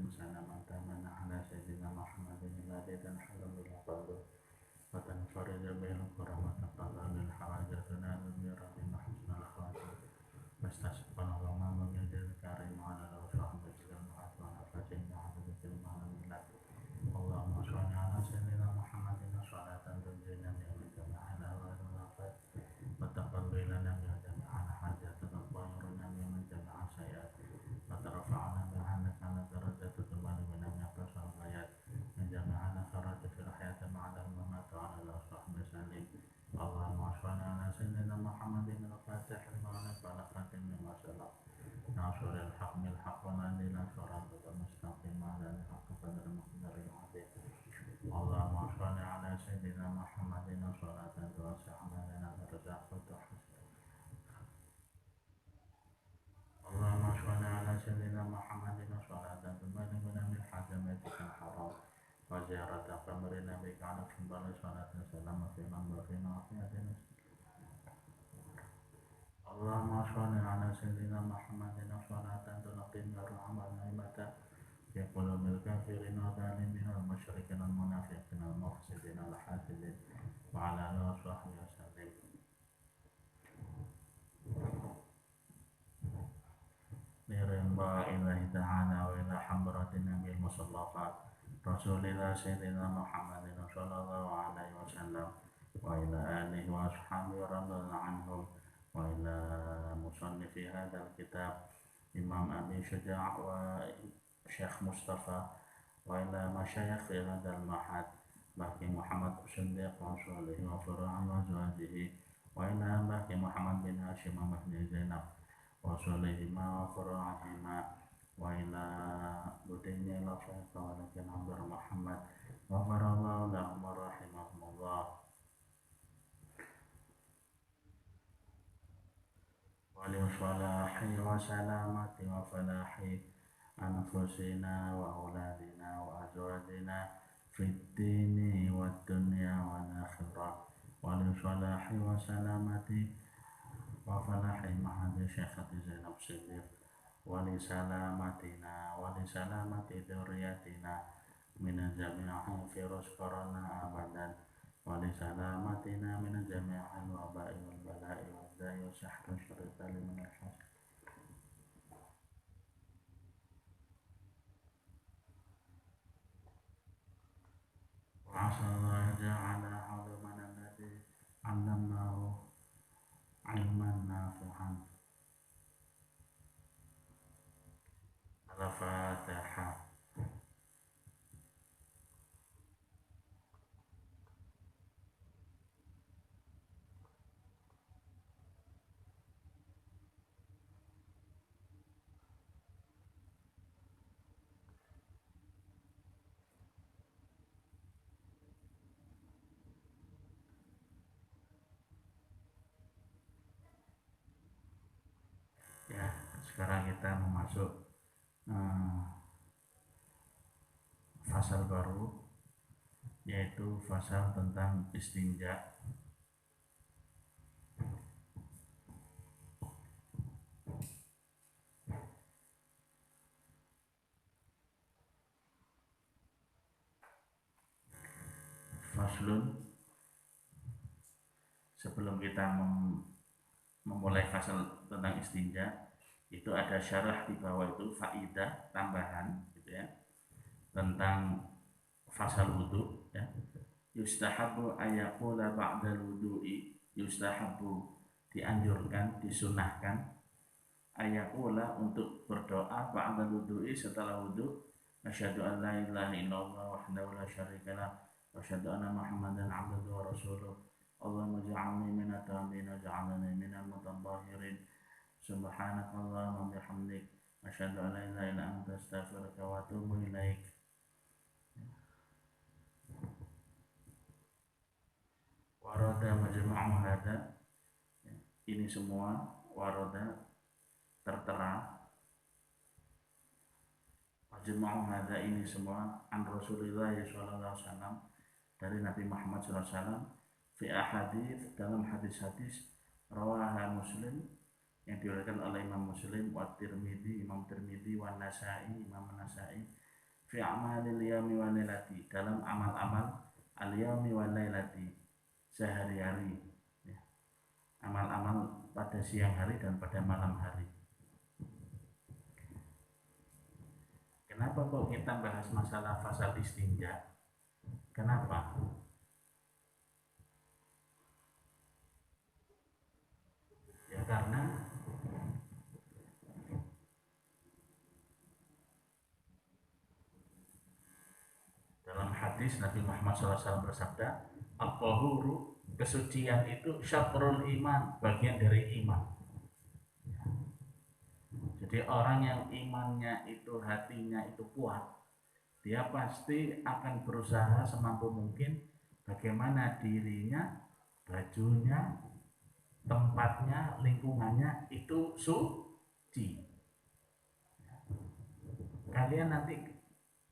وسلم تمنى على سيدنا محمد الذي تنحل به القلب وتنفرج به الكرم وتقضى بالحوائج تنال بربنا حسن الخاتم واستسقنا الغمام بالجد الكريم على الوصحب الجماعة ونفسه بعدد المعنى بالله اللهم صل على سيدنا محمد صلاة تنجينا من جميع الأهوال والآفات وتقبلنا من جميع الحاجات وتطهرنا من جميع السيئات وترفعنا بها على درجة تبلغنا من أقصى الغايات من جميع الخيرات في الحياة بعد الممات وعلى الأصحاب سليم اللهم صل على سيدنا محمد الفاتح لما أغلق والخاتم لما سبق ناصر الحق بالحق والهادي إلى صراطك المستقيم وعلى آله حق قدر المقدار العظيم اللهم صل على سيدنا محمد صلاة توسع لنا الرزاق وتحسن اللهم صل على سيدنا محمد صلاة تبلغنا من حجمتك الحرام وزيارة قبر نبيك على أفضل صلاة وسلام في منظرنا وعافيتنا اللهم صل على سيدنا محمد صلاة تنقينا الرحمة والنعمة في قلوب الكافرين والظالمين والمشركين والمنافقين والمفسدين والحاسدين وعلى آله وصحبه وسلم لرضا الله تعالى وإلى حضرة النبي المصطفى رسول الله سيدنا محمد صلى الله عليه وسلم وإلى آله وأصحابه رضي الله عنهم وإلى مصنف هذا الكتاب إمام أبي شجاع وشيخ مصطفى وإلى مشايخ هذا المعهد بقي محمد الصديق وصحبه وفروعه وأزواجه وإلى بقي محمد بن هاشم ومهد زينب وصلهما وفروعهما وإلى بدين لفظ ولكن عبد محمد غفر الله لهم ورحمهم الله ولصلاح وسلامة وفلاح أنفسنا وأولادنا وأزواجنا في الدين والدنيا والآخرة ولصلاح وسلامة وفلاح معهد شيخة زينب صديق ولسلامتنا ولسلامة ذريتنا من الجميع في رزقنا أبدا ولسلامتنا من جميع الوباء والبلاء والداء والسحر الشريط من الحسد وعسى الله جعل علمنا الذي علمناه علما نافعا الفاتحة ya. Sekarang kita masuk fasal baru, yaitu fasal tentang istinja. Faslun, sebelum kita memulai fasal tentang istinja, itu ada syarah di bawah itu, faidah tambahan gitu ya, tentang fasal wudu ya. Yustahabu ayaqula ba'dal wudu'i, yustahabu dianjurkan, disunahkan, ayaqula untuk berdoa ba'dal wudu'i setelah wudu, asyhadu an la ilaha illallah wahdahu la syarika lah wa asyhadu anna muhammadan abduhu wa rasuluh Allahumma ja'alni minat tawabin wa ja'alni minal mutatahhirin subhanakallahumma bihamdik asyhadu an la ilaha illa anta astaghfiruka wa atubu ilaik. Warada majma'u hada, ini semua warada tertera, majma'u hada ini semua an Rasulullah sallallahu alaihi wasallam, dari Nabi Muhammad sallallahu alaihi wasallam, fi ahadits, dalam hadis-hadis rawaha Muslim, yang diriwayatkan oleh Imam Muslim, wa Tirmidzi, Imam Tirmidzi, wa Nasa'i, Imam Nasa'i, fi amalil yaumi wal lailati, dalam amal-amal al yaumi wal lailati, sehari-hari, ya. Amal-amal pada siang hari dan pada malam hari. Kenapa kok kita bahas masalah fasal istinja? Kenapa? Ya karena dalam hadis Nabi Muhammad SAW bersabda, "At-tahuru," kesucian itu syatrul iman, bagian dari iman. Jadi orang yang imannya itu, hatinya itu kuat, dia pasti akan berusaha semampu mungkin bagaimana dirinya, bajunya, tempatnya, lingkungannya itu suci. Kalian nanti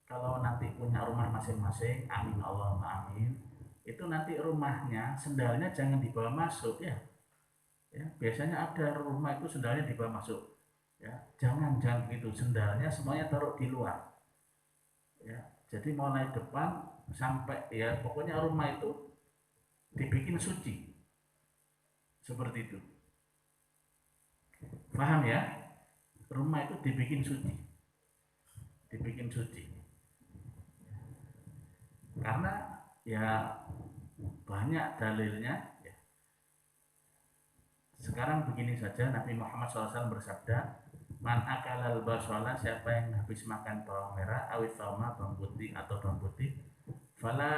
kalau nanti punya rumah masing-masing, amin Allahumma amin, itu nanti rumahnya sendalnya jangan dibawa masuk ya. Ya, biasanya ada rumah itu sendalnya dibawa masuk. Ya, jangan begitu, sendalnya semuanya taruh di luar. Ya, jadi mulai depan sampai ya pokoknya rumah itu dibikin suci. Seperti itu. Paham ya? Rumah itu dibikin suci. Dibikin suci. Karena ya banyak dalilnya ya. Sekarang begini saja, Nabi Muhammad SAW bersabda, "Man akalal basala," siapa yang habis makan bawang merah, awit thawma, bawang putih atau bawang putih, fala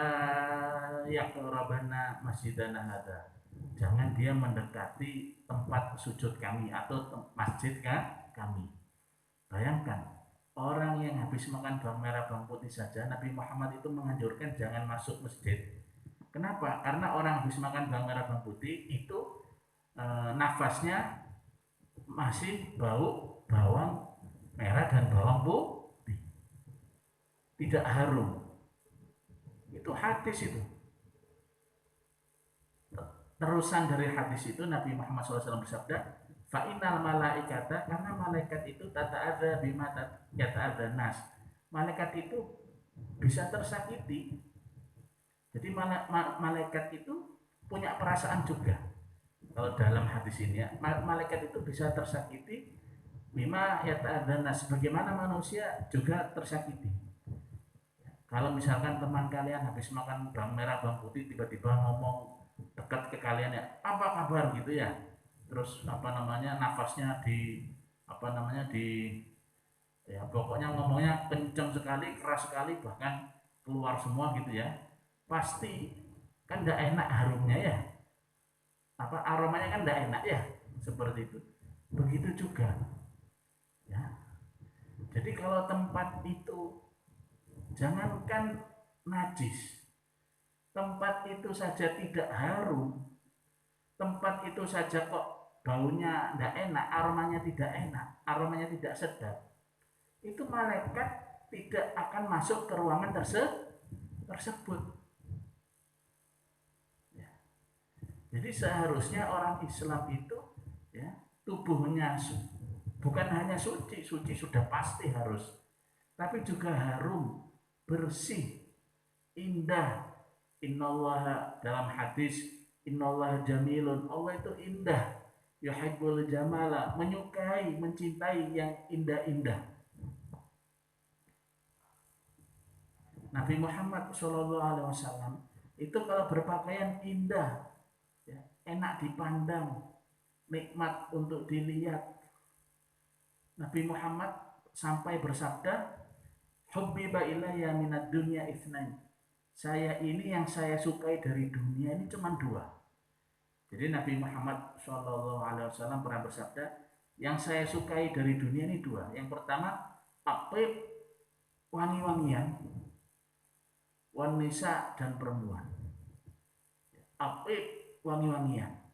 yaqrabanna masjidana hadza, jangan dia mendekati tempat sujud kami atau masjid kami. Bayangkan, orang yang habis makan bawang merah bawang putih saja Nabi Muhammad itu menganjurkan jangan masuk masjid. Kenapa? Karena orang habis makan bawang merah bawang putih itu nafasnya masih bau bawang merah dan bawang putih, tidak harum. Itu hadis itu. Terusan dari hadis itu Nabi Muhammad SAW bersabda, "Fa'inal malaikata," karena malaikat itu tata'adza bima yata'adzan nas. Malaikat itu bisa tersakiti. Jadi malaikat itu punya perasaan juga. Kalau dalam hadis ini ya, malaikat itu bisa tersakiti bima yata'adzan nas, sebagaimana manusia juga tersakiti. Kalau misalkan teman kalian habis makan bawang merah bawang putih tiba-tiba ngomong dekat ke kalian ya, apa kabar gitu ya, terus nafasnya di ya pokoknya ngomongnya kencang sekali, keras sekali, bahkan keluar semua gitu ya, pasti kan tidak enak harumnya ya, aromanya kan tidak enak ya, seperti itu. Begitu juga ya. Jadi kalau tempat itu jangankan najis, tempat itu saja tidak harum, tempat itu saja kok baunya tidak enak, aromanya tidak enak, aromanya tidak sedap, itu malaikat tidak akan masuk ke ruangan tersebut. Ya. Jadi seharusnya orang Islam itu ya tubuhnya bukan hanya suci sudah pasti harus, tapi juga harum, bersih, indah. Innallaha, dalam hadis, innallaha jamilun, Allah itu indah, yuhibbul jamala, menyukai, mencintai yang indah-indah. Nabi Muhammad SAW itu kalau berpakaian indah, ya, enak dipandang, nikmat untuk dilihat. Nabi Muhammad sampai bersabda, "Hubbiba ilayya minad dunya itsnain." Saya ini yang saya sukai dari dunia ini cuma dua. Jadi Nabi Muhammad SAW pernah bersabda, yang saya sukai dari dunia ini dua. Yang pertama, apib, wangi-wangian, wanisa dan perempuan. Apib, wangi-wangian.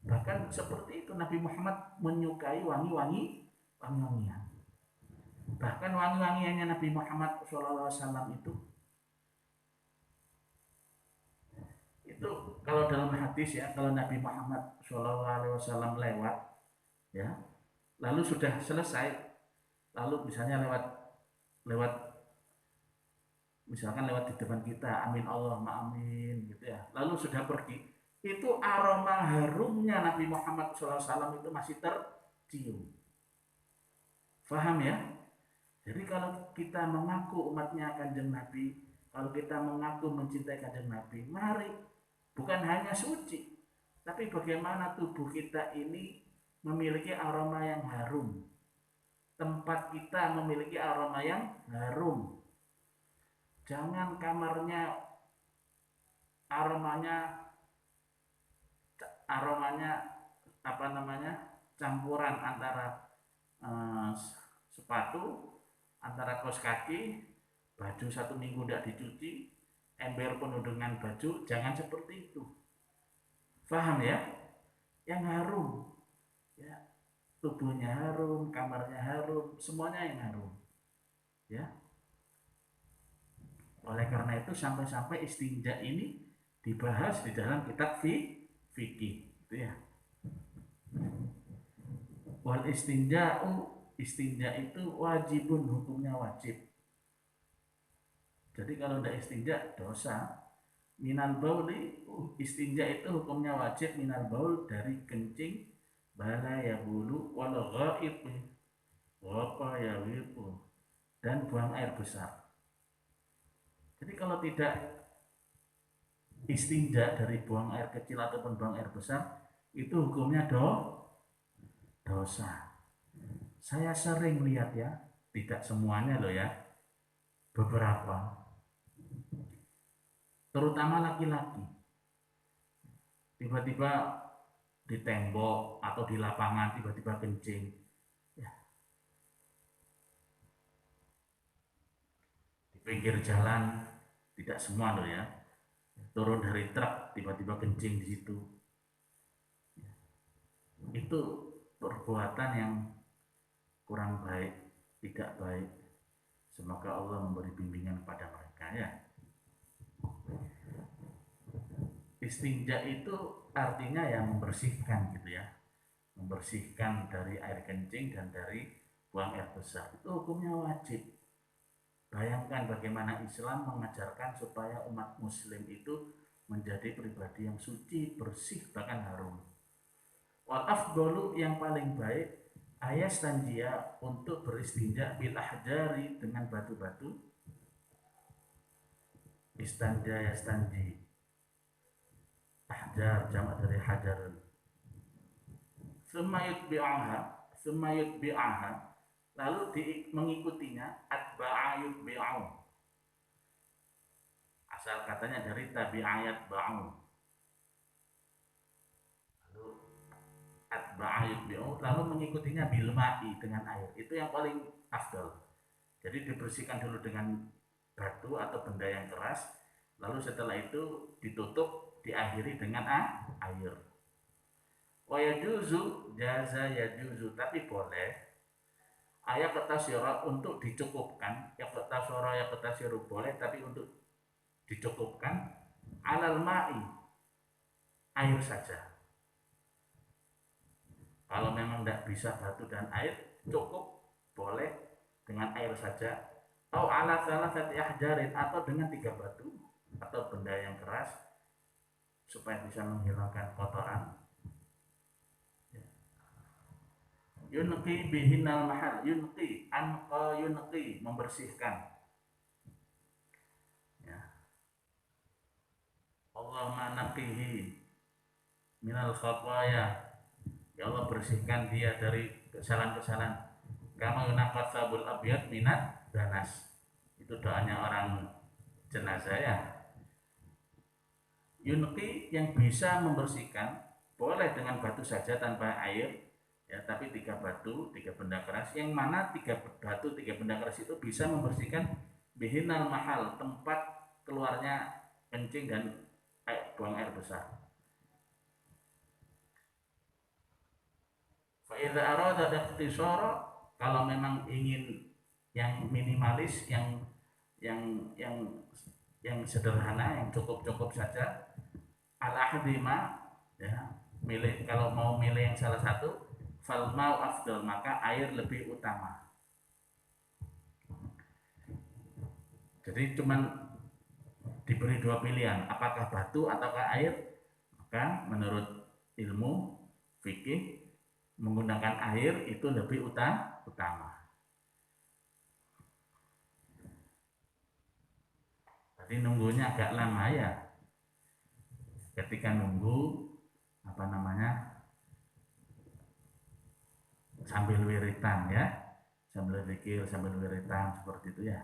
Bahkan seperti itu Nabi Muhammad menyukai wangi-wangian. Bahkan wangi-wangiannya Nabi Muhammad SAW itu kalau dalam hadis ya, kalau Nabi Muhammad SAW lewat ya, lalu sudah selesai, lalu misalnya lewat lewat, misalkan lewat di depan kita, amin Allahumma amin gitu ya, lalu sudah pergi, itu aroma harumnya Nabi Muhammad SAW itu masih tercium. Faham ya? Jadi kalau kita mengaku umatnya Kanjeng Nabi, kalau kita mengaku mencintai Kanjeng Nabi, mari bukan hanya suci, tapi bagaimana tubuh kita ini memiliki aroma yang harum. Tempat kita memiliki aroma yang harum. Jangan kamarnya aromanya aromanya apa namanya? Campuran antara sepatu, antara kaos kaki, baju 1 minggu tidak dicuci, ember penuh dengan baju, jangan seperti itu. Paham ya? Yang harum, ya, tubuhnya harum, kamarnya harum, semuanya yang harum, ya. Oleh karena itu sampai-sampai istinja ini dibahas di dalam kitab fikih, itu ya. Wal istinja itu wajibun, hukumnya wajib. Jadi kalau tidak istinja dosa. Minal bauli, istinja itu hukumnya wajib minal baul, dari kencing, bala ya bulu, wal ghaib, wapa ya wibu, dan buang air besar. Jadi kalau tidak istinja dari buang air kecil ataupun buang air besar, itu hukumnya dosa. Saya sering lihat ya, tidak semuanya loh ya, beberapa, terutama laki-laki, tiba-tiba di tembok atau di lapangan tiba-tiba kencing, ya. Di pinggir jalan, tidak semua loh ya, turun dari truk tiba-tiba kencing di situ, itu perbuatan yang kurang baik, tidak baik. Semoga Allah memberi bimbingan kepada mereka ya. Istinja itu artinya ya membersihkan gitu ya, membersihkan dari air kencing dan dari buang air besar, itu hukumnya wajib. Bayangkan bagaimana Islam mengajarkan supaya umat muslim itu menjadi pribadi yang suci, bersih, bahkan harum. Wal afdalu, yang paling baik, ayastanjia, untuk beristinja, bil ahjari, dengan batu-batu. Istanja yastanji, ahjar jamak dari hajarun. Sumayut bi'aha, lalu mengikutinya, atba'a yutbi'u, asal katanya dari tabi'ayat ba'u, lalu atba'a yutbi'u, lalu mengikutinya bilma'i, dengan air. Itu yang paling afdal. Jadi dibersihkan dulu dengan batu atau benda yang keras, lalu setelah itu ditutup, diakhiri dengan air. Wa yajuzu, jaza yajuzu, tapi boleh, ayat kata syara, untuk dicukupkan, ya kata syara boleh, tapi untuk dicukupkan, alal ma'i, air saja. Kalau memang tidak bisa batu dan air, cukup boleh dengan air saja. Atau ala salah satu ahjarin, atau dengan 3 batu atau benda yang keras, supaya bisa menghilangkan kotoran. Yunqi bihinal mahal, yunqi, anqa yunqi, membersihkan, ya. Allahumma naqihi minal khataya, ya Allah bersihkan dia dari kesalahan-kesalahan. Kama yunaqat sabul abyad minat danas, itu doanya orang jenazah ya. Yunqi, yang bisa membersihkan, boleh dengan batu saja tanpa air, ya, tapi 3 batu, 3 benda keras, yang mana 3 batu, 3 benda keras itu bisa membersihkan bihinal mahal, tempat keluarnya kencing dan buang air besar. Fa idza arada ikhtisara, kalau memang ingin yang minimalis, yang sederhana, yang cukup saja, al ahdima, ya, milih, kalau mau milih yang salah satu, fal mau afdal, maka air lebih utama. Jadi cuman diberi dua pilihan, apakah batu ataukah air. Maka menurut ilmu fikih menggunakan air itu lebih utama. Tadi nunggunya agak lama ya. Ketika nunggu sambil wiritan ya, sambil zikir, sambil wiritan seperti itu ya.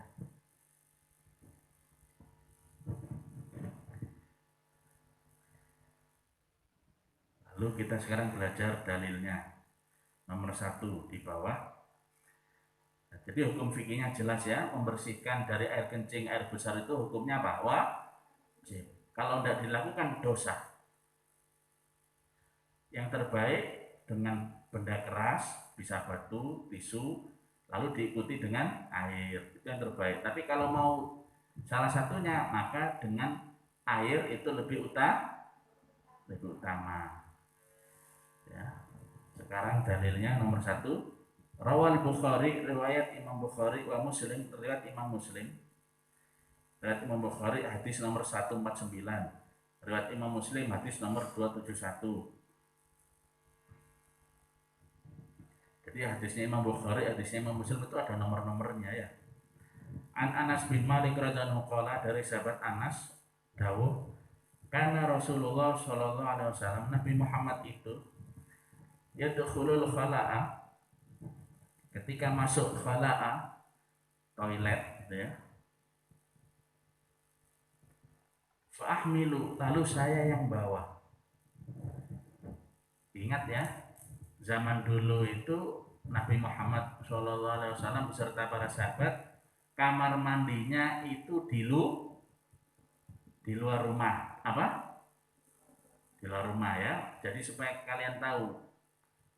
Lalu kita sekarang belajar dalilnya. Nomor 1 di bawah. Nah, jadi hukum fikihnya jelas ya, membersihkan dari air kencing, air besar itu hukumnya apa? Wajib. Kalau tidak dilakukan dosa. Yang terbaik dengan benda keras, bisa batu, tisu, lalu diikuti dengan air. Itu yang terbaik. Tapi kalau mau salah satunya, maka dengan air itu lebih utama. Ya. Sekarang dalilnya nomor 1. Rawal Bukhari, riwayat Imam Bukhari wa Muslim, riwayat Imam Muslim. Riwayat Imam Bukhari hadis nomor 149. Riwayat Imam Muslim hadis nomor 271. Jadi hadisnya Imam Bukhari, hadisnya Imam Muslim itu ada nomor-nomornya ya. An Anas bin Malik radhiyallahu anhu, dari sahabat Anas dawuh, karena Rasulullah Shallallahu alaihi wasallam, Nabi Muhammad itu yadkhulul khala'a, ketika masuk khala'a, toilet gitu ya, fa'ahmilu, lalu saya yang bawa. Ingat ya, zaman dulu itu Nabi Muhammad SAW beserta para sahabat, kamar mandinya itu di luar rumah. Apa? Di luar rumah ya. Jadi supaya kalian tahu,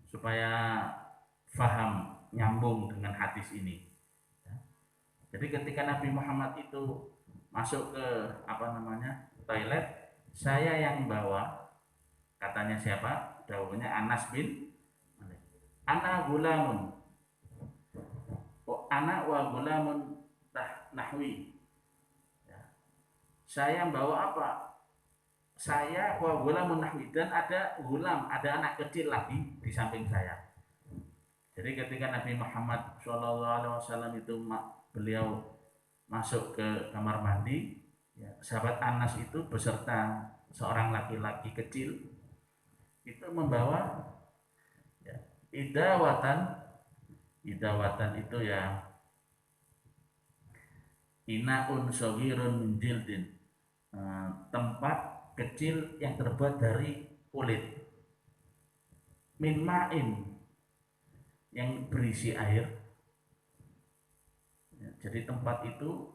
supaya faham, nyambung dengan hadis ini. Jadi ketika Nabi Muhammad itu masuk ke toilet, saya yang bawa. Katanya siapa? Dawuhnya Anas bin Malik. Ana gulamun. Ana wa gulamun nahwi. Ya. Saya bawa apa? Saya wa gulamun nahwi, dan ada gulam, ada anak kecil lagi di samping saya. Jadi ketika Nabi Muhammad SAW itu beliau masuk ke kamar mandi, ya, sahabat Anas itu beserta seorang laki-laki kecil itu membawa ya, idawatan itu ya, inaun shogirun min jildin, tempat kecil yang terbuat dari kulit, min ma'in, yang berisi air. Ya, jadi tempat itu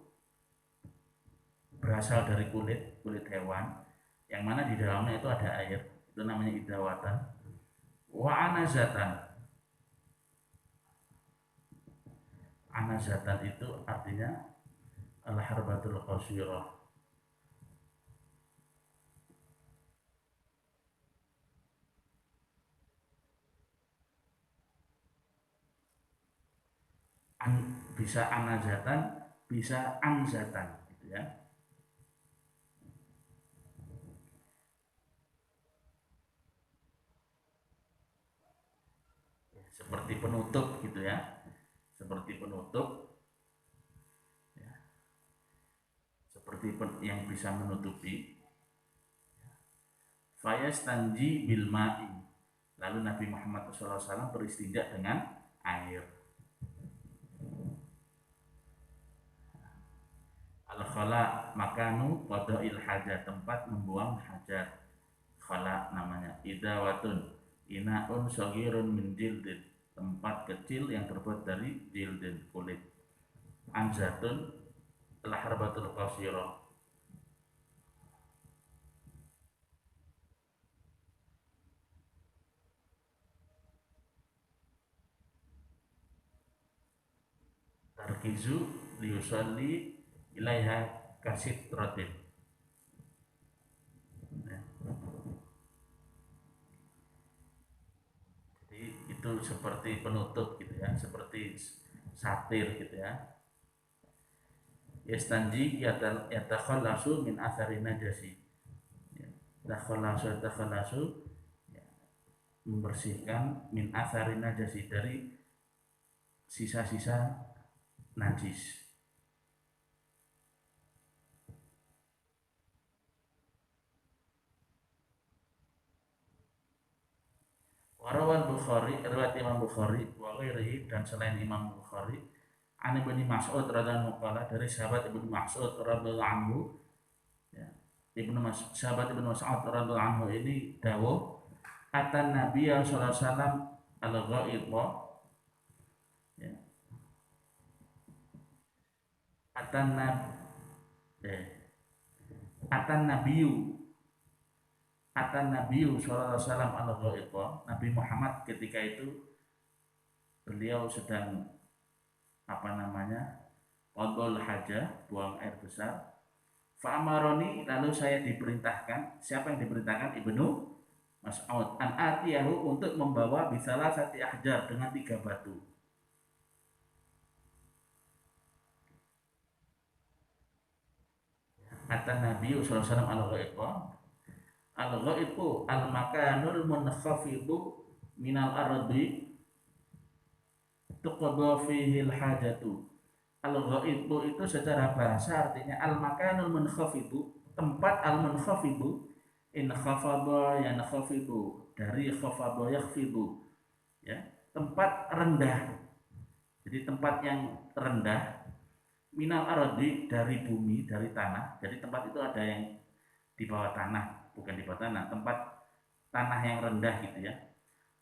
berasal dari kulit hewan, yang mana di dalamnya itu ada air. Itu namanya idawatan. Wa anazatan itu artinya al-harbatul qasirah. Bisa anazatan, bisa anzatan gitu ya. Seperti penutup gitu ya. Seperti penutup ya. Seperti yang bisa menutupi. Fayastanji bil ma'i. Lalu Nabi Muhammad SAW beristinja dengan air. Al-khala makanu qada'il hajat, tempat membuang hajat. Khala namanya. Idawatun, inaun shagirun min jildin, tempat kecil yang terbuat dari jildin, kulit. Anzatun, al-harbatul qasirah. Tarkizu liusalli ilaiha kasit rotin. Jadi itu seperti penutup gitu ya, seperti satir gitu ya. yastanji yatakhallasu min athari najasi. Takhallasu membersihkan min athari najasi dari sisa-sisa najis. Warawal Bukhari, riwayat Imam Bukhari wa ghairihi, dan selain Imam Bukhari, an Ibnu Mas'ud radhiyallahu anhu, dari sahabat Ibnu Mas'ud radhiyallahu anhu, ya. Sahabat Ibnu Mas'ud radhiyallahu anhu ini dawuh, atan Nabi sallallahu alaihi wasallam al-ghaidha, ya. Atan Nabiyu sallallahu alaihi wasallam al-ghaidha, Nabi Muhammad ketika itu beliau sedang qadul hajah, buang air besar. Fa'amaroni, lalu saya diperintahkan, siapa yang diperintahkan? Ibnu Mas'ud, an atiyahu, untuk membawa bisalah sati ahjar, dengan 3 batu. Atan Nabi sallallahu alaihi wasallam al-ghaidha. Al-ghaidhu al-makanul munkhafidhu minal ardi tuqadha fihi al-hajatu. Al-ghaidhu itu secara bahasa artinya al-makanul munkhafidhu, tempat al-munkhafidhu, in khafadha yankhafidhu, dari khafadha yakhfidhu, ya, tempat rendah. Jadi tempat yang rendah, minal ardi, dari bumi, dari tanah. Jadi tempat itu ada yang di bawah tanah, bukan di bawah tanah, tempat tanah yang rendah gitu ya.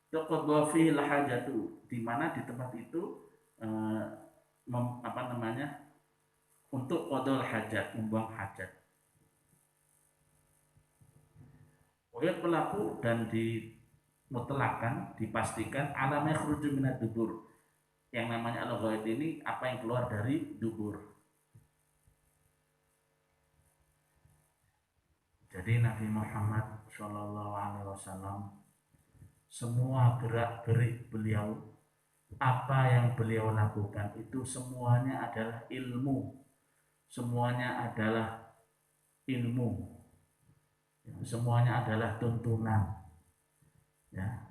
Tuqadha fihi al-hajatu, di mana di tempat itu untuk qadul hajat, membuang hajat. Wayat pelaku, dan dimutlakan, dipastikan alam yakhruju minad dubur, yang namanya al-ghaid ini apa yang keluar dari dubur. Jadi Nabi Muhammad Shallallahu Alaihi Wasallam, semua gerak-gerik beliau, apa yang beliau lakukan itu semuanya adalah ilmu, semuanya adalah ilmu, semuanya adalah tuntunan. Ya.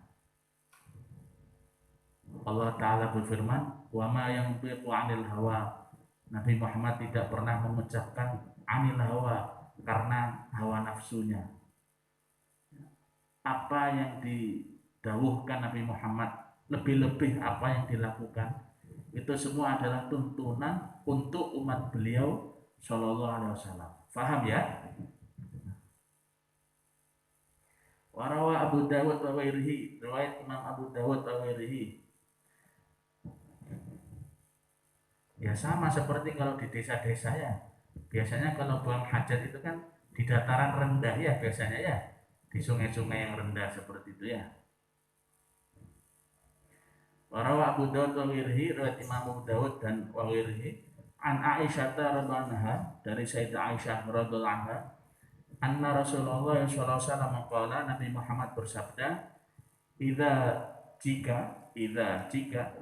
Allah Ta'ala berfirman, wa ma yantiqu 'anil hawa. Nabi Muhammad tidak pernah mengucapkan 'anil hawa, karena hawa nafsunya. Apa yang didawuhkan Nabi Muhammad, lebih-lebih apa yang dilakukan, itu semua adalah tuntunan untuk umat beliau Shallallahu Alaihi Wasallam. Faham ya? Warawa Abu Dawud wa ghairihi, riwayat Imam Abu Dawud wa ghairihi. Ya sama seperti kalau di desa-desa ya. Biasanya kalau buang hajat itu kan di dataran rendah ya, biasanya ya, di sungai-sungai yang rendah seperti itu ya. Warawa Abu Dawud wa ghairihi, riwayat Imam Abu Dawud dan wa ghairihi, an Aisyah radhiyallahu anha, dari Sayyidah Aisyah radhiyallahu anha, anna Rasulullah sallallahu alaihi wasallam qala, Nabi Muhammad bersabda, jika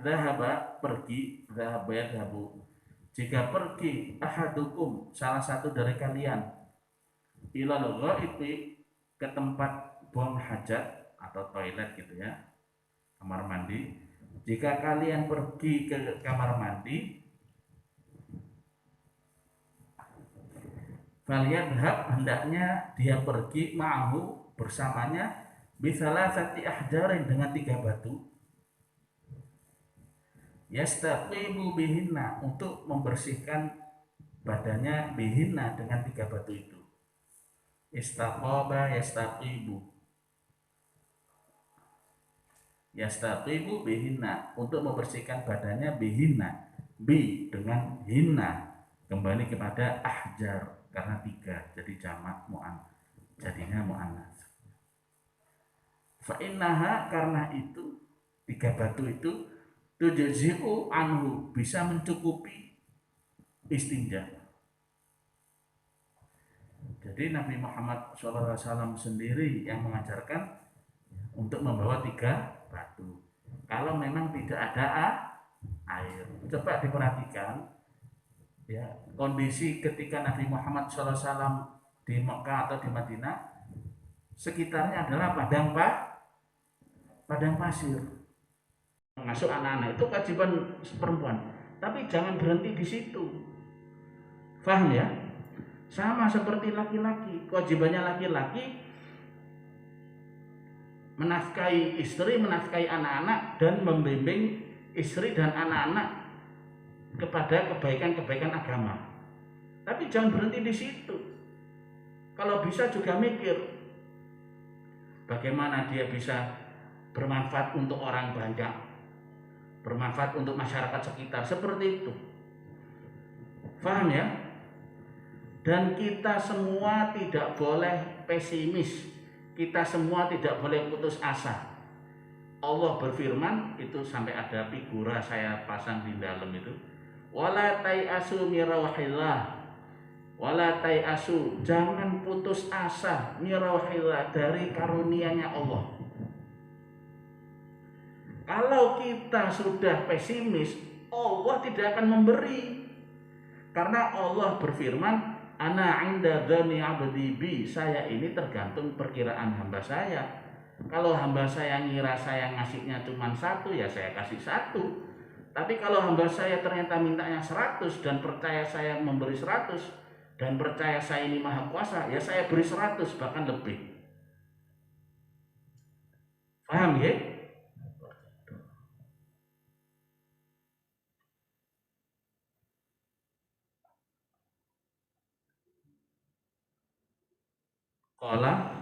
zahaba, pergi, zahaba yadhabu, jika pergi ahadukum, salah satu dari kalian, ilal ghaiti, ke tempat buang hajat atau toilet gitu ya, kamar mandi. Jika kalian pergi ke kamar mandi, falyadhhab, hendaknya dia pergi, ma'ahu, bersamanya, bisalah sati ahjarin, dengan 3 batu. Yastaqibu bihinna, untuk membersihkan badannya, bihinna, dengan 3 batu itu. Istaqaba yastaqibu bihinna, untuk membersihkan badannya, bihinna, dengan hinna, kembali kepada ahjar, karena 3 jadi jamak jadinya mu'annas. Fa innaha, karena itu 3 batu itu, tujzi'u anhu, bisa mencukupi istinja. Jadi Nabi Muhammad SAW sendiri yang mengajarkan untuk membawa 3 batu. Kalau memang tidak ada air, coba diperhatikan, Ya, kondisi ketika Nabi Muhammad SAW di Mekah atau di Madinah, sekitarnya adalah padang pasir. Masuk anak-anak itu kewajiban perempuan, tapi jangan berhenti di situ. Paham ya? Sama seperti laki-laki, kewajibannya laki-laki menafkahi istri, menafkahi anak-anak, dan membimbing istri dan anak-anak kepada kebaikan-kebaikan agama. Tapi jangan berhenti di situ. Kalau bisa juga mikir bagaimana dia bisa bermanfaat untuk orang banyak, bermanfaat untuk masyarakat sekitar, seperti itu. Paham ya? Dan kita semua tidak boleh pesimis, kita semua tidak boleh putus asa. Allah berfirman, itu sampai ada figura saya pasang di dalam itu, wala tai'asu mirauhillah, wala tai'asu, jangan putus asa, mirauhillah, dari karunia-Nya Allah. Kalau kita sudah pesimis, Allah tidak akan memberi. Karena Allah berfirman, ana inda dzanni 'abdi bi, saya ini tergantung perkiraan hamba saya. Kalau hamba saya ngira saya ngasihnya cuma 1, ya saya kasih 1. Tapi kalau hamba saya ternyata mintanya 100 dan percaya saya memberi 100 dan percaya saya ini maha kuasa, ya saya beri 100 bahkan lebih. Paham ya? Qala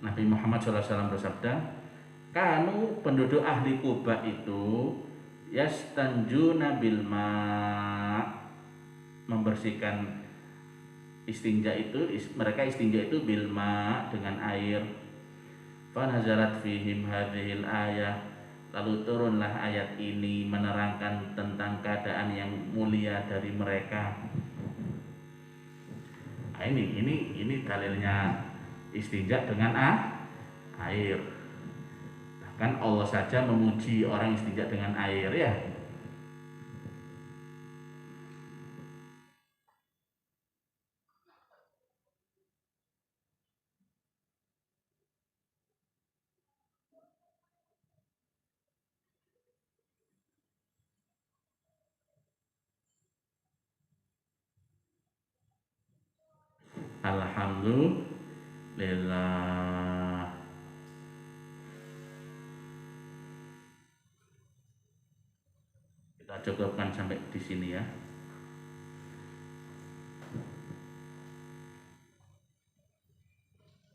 Nabi Muhammad SAW bersabda, kanu penduduk ahli Kuba itu yastanjuna bil ma, membersihkan istinja itu, mereka istinja itu bil ma, dengan air. Fa nazalat fihim hadhil ayah, lalu turunlah ayat ini menerangkan tentang keadaan yang mulia dari mereka. Nah, ini dalilnya istinja dengan air. Bahkan Allah saja memuji orang istinja dengan air ya. Alhamdulillah. Kita cukupkan sampai di sini ya.